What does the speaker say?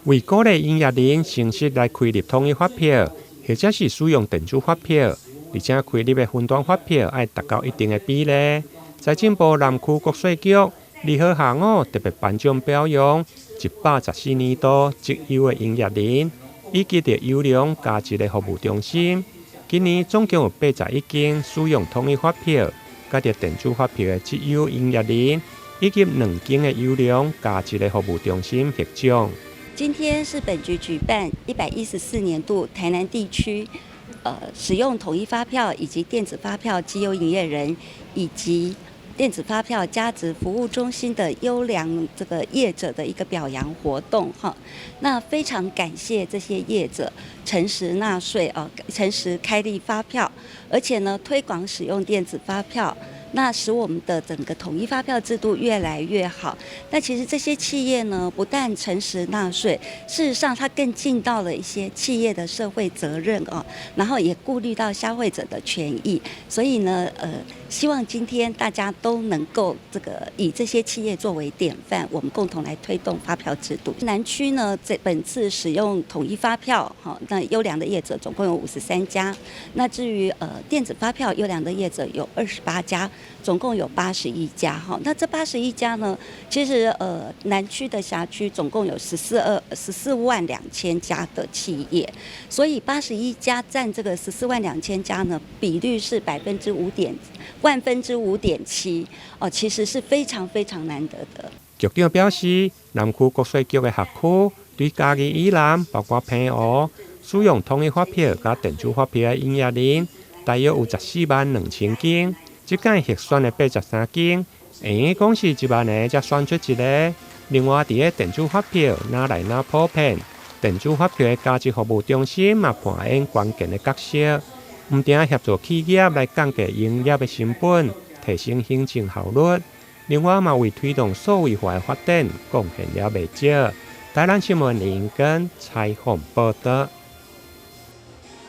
为鼓励营业人诚实来开立统一发票，或者是使用电子发票，而且开立的分段发票要达到一定的比例。财政部南区国税局2号下午特别颁奖表扬114年度绩优的营业人，以及着优良价值的服务中心。今年总共有81间使用统一发票、加着电子发票的绩优营业人，以及2间的优良价值的服务中心获奖。今天是本局举办114年度台南地区使用统一发票以及电子发票绩优营业人，以及电子发票加值服务中心的优良这个业者的一个表扬活动哈。那非常感谢这些业者诚实纳税诚实开立发票，而且呢推广使用电子发票。那使我们的整个统一发票制度越来越好。那其实这些企业呢，不但诚实纳税，事实上它更尽到了一些企业的社会责任然后也顾虑到消费者的权益。所以呢，希望今天大家都能够以这些企业作为典范，我们共同来推动发票制度。南区呢，本次使用统一发票那优良的业者总共有53家。那至于电子发票优良的业者有28家。总共有81家那这81家呢，其实南区的辖区总共有14万2千家的企业，所以81家占这个14万2千家呢，比率是5.7%，其实是非常非常难得的。局长表示，南区国税局的辖区对嘉义以南，包括平湖，使用统一发票加电子发票的营业人，大约有14万2千间。这届核选的83间，用讲是1万个才选出一个。另外，伫个电子发票哪来哪普遍，电子发票的价值服务中心嘛扮演关键的角色，唔定协助企业来降低营业的成本，提升行政效率。另外嘛为推动数位化的发展贡献了不少。台南新闻林根采访报道。